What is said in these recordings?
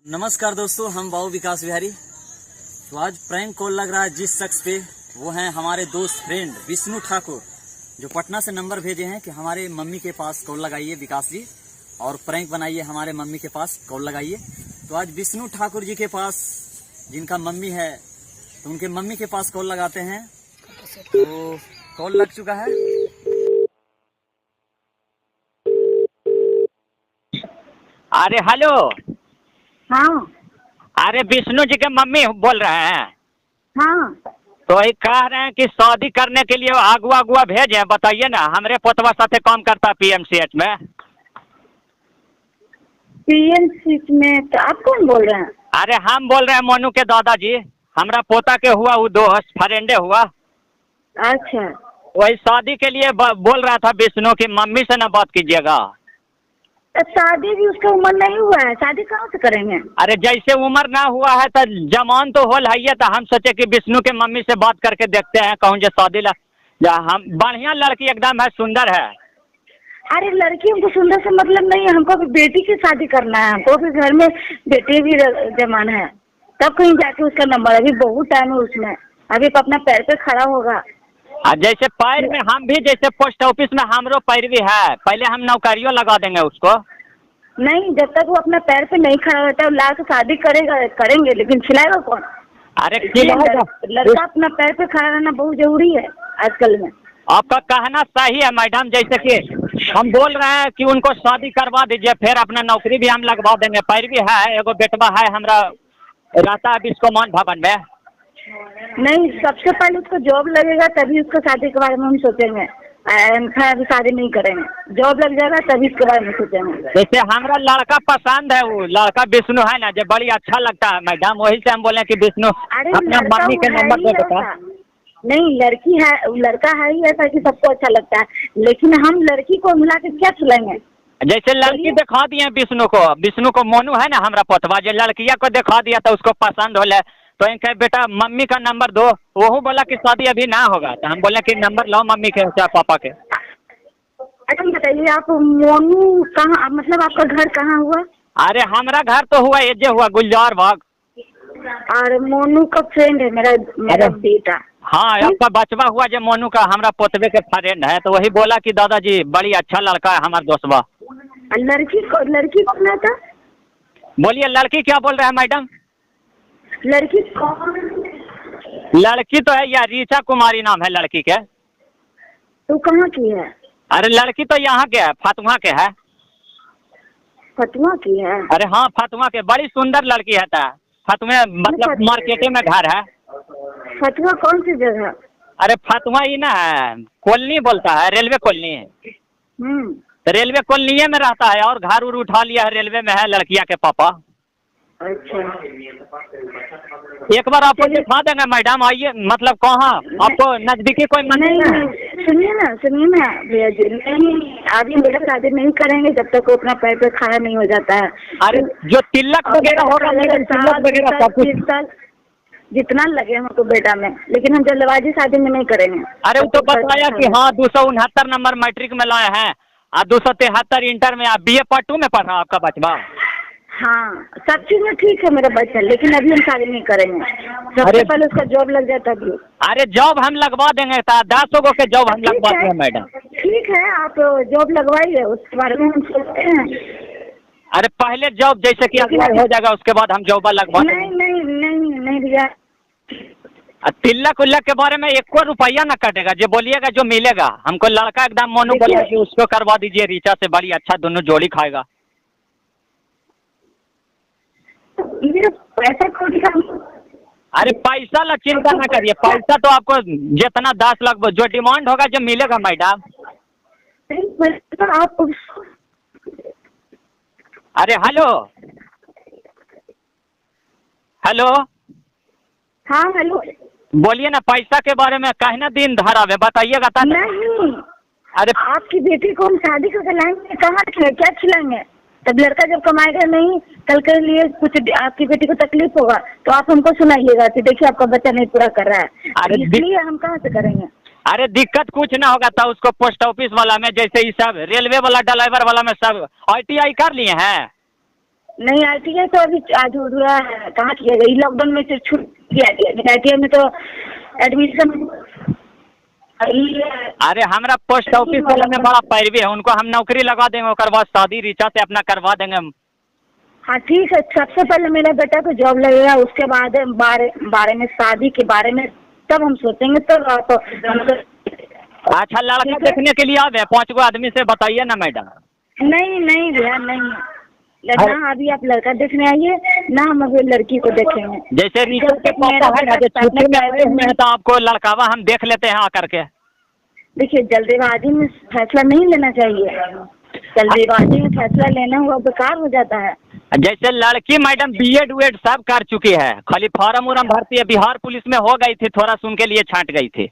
नमस्कार दोस्तों, हम बाबू विकास बिहारी। तो आज प्रैंक कॉल लग रहा है जिस शख्स पे, वो हैं हमारे दोस्त फ्रेंड विष्णु ठाकुर, जो पटना से नंबर भेजे हैं कि हमारे मम्मी के पास कॉल लगाइए विकास जी, और प्रैंक बनाइए, हमारे मम्मी के पास कॉल लगाइए। तो आज विष्णु ठाकुर जी के पास, जिनका मम्मी है, तो उनके मम्मी के पास कॉल लगाते हैं। तो कॉल लग चुका है। अरे हेलो। हाँ अरे विष्णु जी के मम्मी बोल रहे हैं। हाँ। तो ये कह रहे हैं कि शादी करने के लिए अगुआ भेजे, बताइए ना। हमरे पोतवा साथे काम करता पीएमसीएच में। पीएमसीएच में? तो आप कौन बोल रहे हैं? अरे हम बोल रहे हैं मोनू के दादाजी। हमरा पोता के हुआ वो दोस्त फ्रेंडे हुआ। अच्छा। वही शादी के लिए बोल रहा था विष्णु की मम्मी से ना बात कीजिएगा। तो शादी भी उसका उम्र नहीं हुआ है, शादी कहाँ से करेंगे? अरे जैसे उम्र ना हुआ है तो जमान तो होल है। तो हम सोचे कि विष्णु के मम्मी से बात करके देखते हैं, कहूँ जो शादी ला हम बढ़िया लड़की एकदम है, सुंदर है। अरे लड़की हमको सुंदर से मतलब नहीं है, हमको भी बेटी की शादी करना है। हमको भी घर में बेटे भी जमान है, तब कहीं जाके उसका नंबर। अभी बहुत टाइम है उसमें, अभी तो अपना पैर पे खड़ा होगा। जैसे पैर में हम भी, जैसे पोस्ट ऑफिस में हमरो पैर भी है, पहले हम नौकरियों लगा देंगे उसको। नहीं, जब तक वो अपना पैर पे नहीं खड़ा होता है, ला के शादी करेंगे, लेकिन खिलाएगा कौन? अरे लड़का अपना पैर पे खड़ा रहना बहुत जरूरी है आजकल में। आपका कहना सही है मैडम। जैसे कि हम बोल रहे हैं कि उनको शादी करवा दीजिए, फिर अपना नौकरी भी हम लगवा देंगे। पैर भी है, एगो बेटवा है हमरा, रहता है बिस्कोमान भवन में। नहीं, सबसे पहले उसको जॉब लगेगा तभी उसको शादी के बारे में हम सोचेंगे। अभी शादी नहीं करेंगे, जॉब लग जाएगा तभी इसके बारे में सोचेंगे। जैसे हमरा लड़का पसंद है, वो लड़का विष्णु है ना, जो बड़ी अच्छा लगता है मैडम, वही से हम बोले कि विष्णु अपना मम्मी के नंबर दे देता। नहीं, लड़की है, लड़का है ही ऐसा कि सबको अच्छा लगता है, लेकिन हम लड़की को मिला के क्या खिलाएंगे? जैसे लड़की दिखा दिए विष्णु को मोनू है ना हमारा पोतवा, जो लड़किया को दिखा दिया तो उसको पसंद होले, तो इनके बेटा मम्मी का नंबर दो। वो बोला कि शादी अभी ना होगा, तो हम बोले कि नंबर लो मम्मी के या पापा के। अच्छा बताइए, आप मोनू कहाँ, मतलब आपका घर कहाँ हुआ? अरे हमारा घर तो हुआ ये जो हुआ गुलजार बाग। और मोनू का फ्रेंड है मेरा बेटा। हाँ, आपका बचवा हुआ जो मोनू का, हमारा पोतवे के फ्रेंड है, तो वही बोला कि दादाजी बड़ी अच्छा लड़का है हमारा दोस्तवा। लड़की कौन है था? बोलिए, लड़की क्या बोल रहे हैं मैडम? लड़की कौन? लड़की तो है यार, रीचा कुमारी नाम है लड़की के। तो कहाँ की है? अरे लड़की तो यहाँ के है, फतुहा के है। फतुहा की है? अरे हाँ, फतुहा के, बड़ी सुंदर लड़की है। फतुहा मतलब मार्केटे में घर है। फतुहा कौन सी जगह? अरे फतुहा ही ना है, कॉलोनी बोलता है, रेलवे कॉलोनी है। तो रेलवे कॉलोनी में रहता है, और घर उठा लिया है, रेलवे में है लड़किया के पापा। अच्छा, एक बार आपको दिखा देंगे मैडम, आइए। मतलब कहाँ आपको नजदीकी कोई नहीं, सुनिए ना भैया जी, नहीं अभी मेरा शादी नहीं करेंगे जब तक वो अपना पैर पे खड़ा नहीं हो जाता है। अरे जो तिलक वगैरह होगा, तिलक वगैरह सब कुछ जितना लगे हमको बेटा में, लेकिन हम जल्दबाजी शादी में नहीं करेंगे। अरे वो तो बताया कि हाँ 269 नंबर मैट्रिक में लाए हैं, और 273 इंटर में। आप BA पार्ट 2 में पढ़ रहा आपका बचवा? हाँ, सब चीज में ठीक है मेरा बच्चा, लेकिन अभी हम शादी नहीं करेंगे। सबसे पहले उसका जॉब लग जाता है। अरे जॉब हम लगवा देंगे, 10 गो के जॉब हम लगवा देंगे मैडम। ठीक है, आप जॉब लगवाइए, उसके बारे में हम सोचते हैं। अरे पहले जॉब जैसे कि अप्लाई हो जाएगा, उसके बाद हम जॉब लगवा देंगे। नहीं भैया, तिलक उल्लक के बारे में 1 रुपया ना कटेगा, जो बोलिएगा जो मिलेगा। हमको लड़का एकदम मोनू बोला कि उसको करवा दीजिए, रीचा से बड़ी अच्छा, दोनों जोड़ी खाएगा। पैसा कौन का? अरे पैसा ला चिंता ना करिए, पैसा तो आपको जितना 10 लाख जो डिमांड होगा जो मिलेगा मैडम। आप अरे हेलो। हाँ हेलो, बोलिए ना, पैसा के बारे में कहना दिन धरावे बताइएगा। नहीं, अरे आपकी बेटी को हम शादी करके लाएंगे, कहाँ क्या खिलाएंगे? तब लड़का जब कमाएगा नहीं, कल के लिए कुछ आपकी बेटी को तकलीफ होगा, तो आप हमको सुनाइएगा कि देखिए आपका बच्चा नहीं पूरा कर रहा है, इसलिए हम कहाँ से करेंगे? अरे दिक्कत कुछ ना होगा, तो उसको पोस्ट ऑफिस वाला में, जैसे ये सब रेलवे वाला ड्राइवर वाला में सब ITI कर लिए हैं। नहीं ITI तो अभी आज अधूरा है, कहाँ किया गया, लॉकडाउन में से छूट गया ITI में तो एडमिशन। अरे हमारा पोस्ट ऑफिस वाला में बड़ा पैरवी है, उनको हम नौकरी लगा देंगे, और बाद शादी रीचा से अपना करवा देंगे हम। हाँ ठीक है, सबसे पहले मेरा बेटा को जॉब लगेगा, उसके बाद बारे में शादी के बारे में तब हम सोचेंगे, तब आप अच्छा लड़का देखने के लिए आ गए 5 गो आदमी से बताइए ना मैडम। नहीं नहीं भैया नहीं, ना अभी आप लड़का देखने आइए, ना हम अभी लड़की को देखेंगे। जैसे रीचा के पापा है ना, जो छुट्टी में आए हुए हैं, तो आपको लड़कावा हम देख लेते हैं आकर के। देखिए जल्दीबाजी में फैसला नहीं लेना चाहिए, जल्दीबाजी में फैसला लेना हुआ बेकार हो जाता है। जैसे लड़की मैडम BEd UED सब कर चुकी है, खाली फॉर्म उर्म भरती है, बिहार पुलिस में हो गई थी, थोड़ा सुन के लिए छांट गई थी।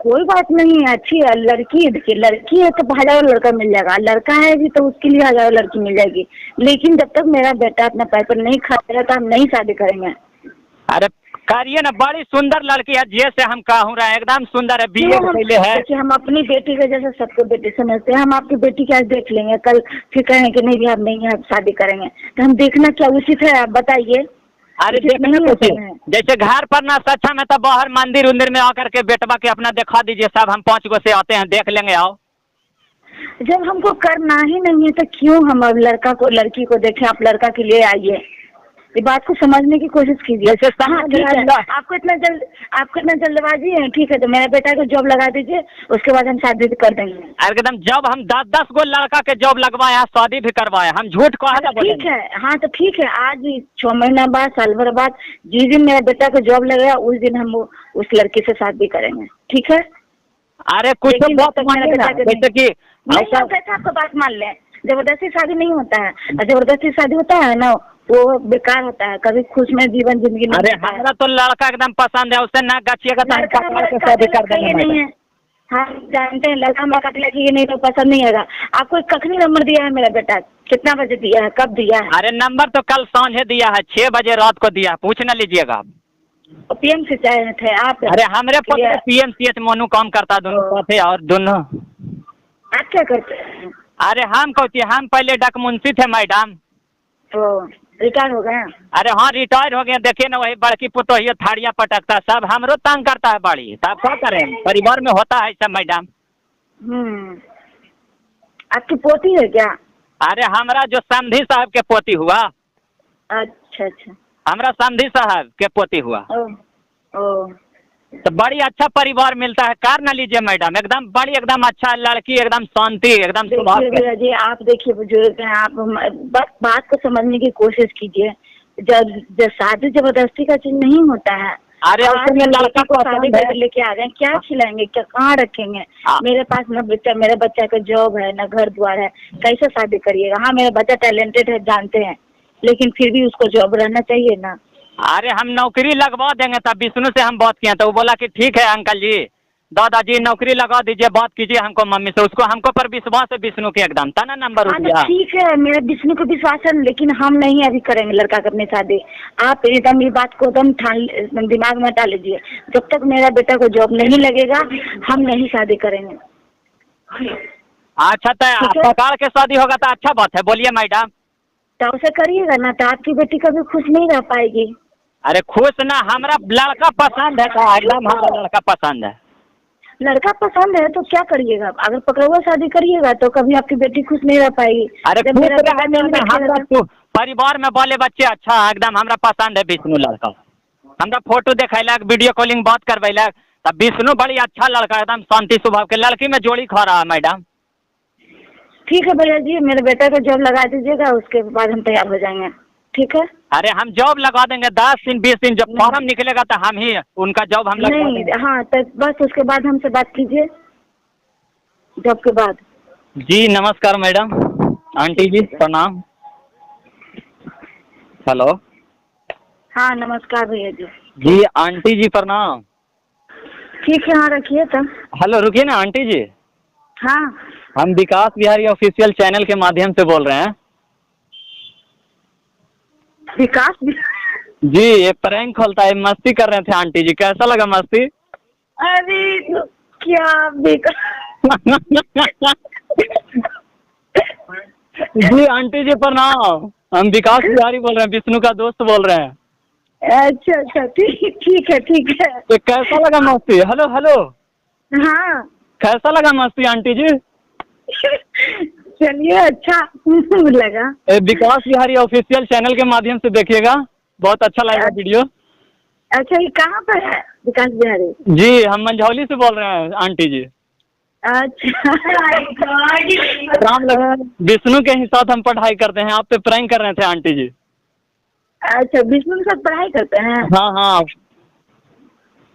कोई बात नहीं है, अच्छी है लड़की। देखिए लड़की है तो 1000 लड़का मिल जाएगा, लड़का है भी तो उसके लिए 1000 लड़की मिल जाएगी, लेकिन जब तक मेरा बेटा अपना पैर पर नहीं खाएगा तो हम नहीं शादी करेंगे। अरे करिए ना, बड़ी सुंदर लड़की है, जैसे हम कहूँ रहे एकदम सुंदर है, BEd पहले है। देखिए हम अपनी बेटी के जैसे सबको बेटी समझते हैं, हम आपकी बेटी की आज देख लेंगे, कल फिर कहेंगे कि नहीं भी हम नहीं है शादी करेंगे, तो हम देखना क्या उचित है, आप बताइए। अरे देखने कुछ जैसे घर पर ना सच्चा में, तो बाहर मंदिर उंदिर में आकर के बेटवा के अपना दिखा दीजिए, सब हम 5 गो से आते हैं, देख लेंगे। आओ, जब हमको करना ही नहीं है तो क्यों हम अब लड़की को देखें? आप लड़का के लिए आइए, ये बात को समझने की कोशिश कीजिए। आपको इतना जल्दबाजी है, ठीक है तो मेरा बेटा को जॉब लगा दीजिए, उसके बाद हम शादी कर देंगे। एकदम जब हम 10 गो लड़का के जॉब लगवाए हैं, शादी भी करवाए, हम झूठ को ठीक है। हाँ तो ठीक है, आज 6 महीना बाद, साल भर बाद, जिस दिन मेरा बेटा को जॉब लगेगा उस दिन हम उस लड़की से शादी करेंगे, ठीक है? अरे कुछ तो बात मानिए ना, जैसे कि आपको बात मान ले, जबरदस्ती शादी नहीं होता है, जबरदस्ती शादी होता है ना वो बेकार होता है, कभी खुश में जीवन जिंदगी नहीं। अरे हमारा तो लड़का एकदम पसंद है, उससे ना गचिएगा तो हम पकड़ के शादी कर देंगे। नहीं है, हम जानते हैं लड़का मौका लगी नहीं तो पसंद नहीं आएगा। आपको कखनी नंबर दिया है मेरा बेटा? कितना बजे दिया है, कब दिया है? अरे नंबर तो कल सांझे दिया है, 6 बजे रात को दिया, पूछ न लीजिएगा। PMC चाहे थे आप? अरे हमारे पुत्र PMCH मोनू काम करता दोनों साथे, और दोनों। आप क्या करते हैं? अरे हम कहती, हम पहले डकमुंशी थे मैडम। रिटायर हो गए? अरे हाँ रिटायर हो गए, देखिए ना वही बड़की पुतोहिया थाड़ियाँ पटकता, सब हमरो तंग करता है बड़ी, तब क्या करें, परिवार में होता है सब मैडम। आपकी पोती है क्या? अरे हमारा जो समधी साहब के पोती हुआ। अच्छा अच्छा, हमारा समधी साहब के पोती हुआ। ओ तो बड़ी अच्छा परिवार मिलता है, कार न लीजिए मैडम, एकदम बड़ी एकदम अच्छा लड़की, एकदम शांति, एकदम स्वभाव। देखिए जी, आप देखिए बुजुर्ग हैं, आप बस बात को समझने की कोशिश कीजिए। जब शादी जबरदस्ती का चीज नहीं होता है। अरे उसमें लड़का को शादी लेके आ गए, क्या खिलाएंगे, क्या कहाँ रखेंगे? मेरे पास न बच्चा, मेरे बच्चा का जॉब है, न घर द्वार है, कैसे शादी करिएगा? हाँ मेरा बच्चा टैलेंटेड है, जानते हैं, लेकिन फिर भी उसको जॉब रहना चाहिए ना। अरे हम नौकरी लगवा देंगे, तब विष्णु से हम बात किए तो वो बोला कि ठीक है अंकल जी, दादाजी नौकरी लगा दीजिए, बात कीजिए हमको मम्मी से, उसको हमको पर विश्वास है विष्णु के एकदम, तना नंबर उठ गया। ठीक है, मेरा विष्णु को विश्वास है, लेकिन हम नहीं अभी करेंगे लड़का की अपनी शादी। आप एकदम ये बात को एकदम दिमाग में डाल लीजिए, जब तक मेरा बेटा को जॉब नहीं लगेगा हम नहीं शादी करेंगे। अच्छा तो पकड़ के शादी होगा तो अच्छा बात है, बोलिए मैडम। तो उसे करिएगा ना, तो आपकी बेटी कभी खुश नहीं रह पाएगी। अरे खुश ना, हमारा लड़का पसंद है, एकदम हमारा लड़का पसंद है। लड़का पसंद है तो क्या करिएगा? अगर पकड़वा शादी करिएगा तो कभी आपकी बेटी खुश नहीं रह पाएगी। अरे परिवार में बाले बच्चे अच्छा है, एकदम हमरा पसंद है विष्णु लड़का। हमरा फोटो दिखैलक, वीडियो कॉलिंग बात करवैलक, तब विष्णु बड़ी अच्छा लड़का, एकदम शांति स्वभाव के, लड़की में जोड़ी खा रहा है मैडम। ठीक है भैया जी, मेरे बेटे को जॉब लगा दीजिएगा, उसके बाद हम तैयार हो जाएंगे, ठीक है? अरे हम जॉब लगा देंगे, 10 दिन 20 दिन, जब फॉर्म निकलेगा तो हम ही उनका जॉब हम लगा देंगे। हाँ तो बस उसके बाद हमसे बात कीजिए, जॉब के बाद। जी नमस्कार मैडम, आंटी जी प्रणाम। हेलो। हाँ नमस्कार भैया जी। जी आंटी जी प्रणाम। ठीक है, हाँ रखिए तब। हेलो रुकिए ना आंटी जी। हाँ हम विकास बिहारी ऑफिशियल चैनल के माध्यम से बोल रहे हैं। विकास जी, ये प्रैंक खोलता है, मस्ती कर रहे थे आंटी जी, कैसा लगा मस्ती? अरे क्या जी आंटी जी प्रणाम। हम विकास बिहारी बोल रहे हैं, विष्णु का दोस्त बोल रहे हैं। अच्छा अच्छा, ठीक है ठीक है। तो कैसा लगा मस्ती? हेलो हेलो, हाँ कैसा लगा मस्ती आंटी जी? चलिए, अच्छा लगा। विकास बिहारी ऑफिशियल चैनल के माध्यम से देखिएगा, बहुत अच्छा लगेगा वीडियो। अच्छा, ये कहाँ पर है विकास बिहारी? जी, हम मंझौली से बोल रहे हैं आंटी जी। अच्छा राम लगा, विष्णु के ही साथ हम पढ़ाई करते हैं, आप पे प्रैंक कर रहे थे आंटी जी। अच्छा, विष्णु के साथ पढ़ाई करते हैं? हाँ हाँ,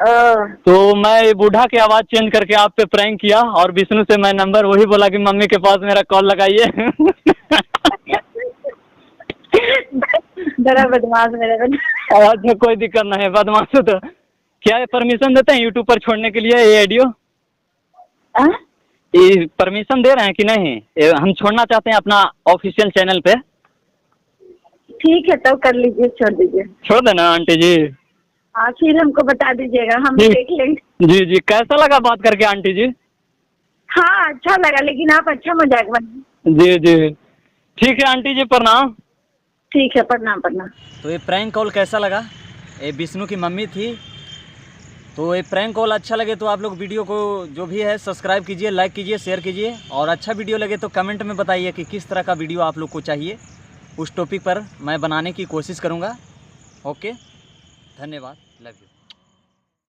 ओ, तो मैं ये बूढ़ा की आवाज चेंज करके आप पे प्रैंक किया, और विष्णु से मैं नंबर वही बोला कि मम्मी के पास मेरा कॉल लगाइए। बड़ा बदमाश मेरा बेटा। अच्छा, कोई दिक्कत नहीं है, बदमाश तो क्या परमिशन देते हैं यूट्यूब पर छोड़ने के लिए ये ऑडियो? ये परमिशन दे रहे हैं कि नहीं? हम छोड़ना चाहते हैं अपना ऑफिशियल चैनल पे। ठीक है, तब कर लीजिए, छोड़ दीजिए। छोड़ देना आंटी जी। हाँ, फिर हमको बता दीजिएगा, हम जी। देख लेंगे। जी जी, कैसा लगा बात करके आंटी जी? हाँ, अच्छा लगा, लेकिन आप अच्छा मजाक बना। जी जी, ठीक है आंटी जी, प्रणाम। ठीक है, प्रणाम प्रणाम। तो ये प्रैंक कॉल कैसा लगा? ये विष्णु की मम्मी थी। तो ये प्रैंक कॉल अच्छा लगे तो आप लोग वीडियो को जो भी है सब्सक्राइब कीजिए, लाइक कीजिए, शेयर कीजिए, और अच्छा वीडियो लगे तो कमेंट में बताइए कि किस तरह का वीडियो आप लोग को चाहिए। उस टॉपिक पर मैं बनाने की कोशिश करूँगा। ओके, धन्यवाद, लव यू।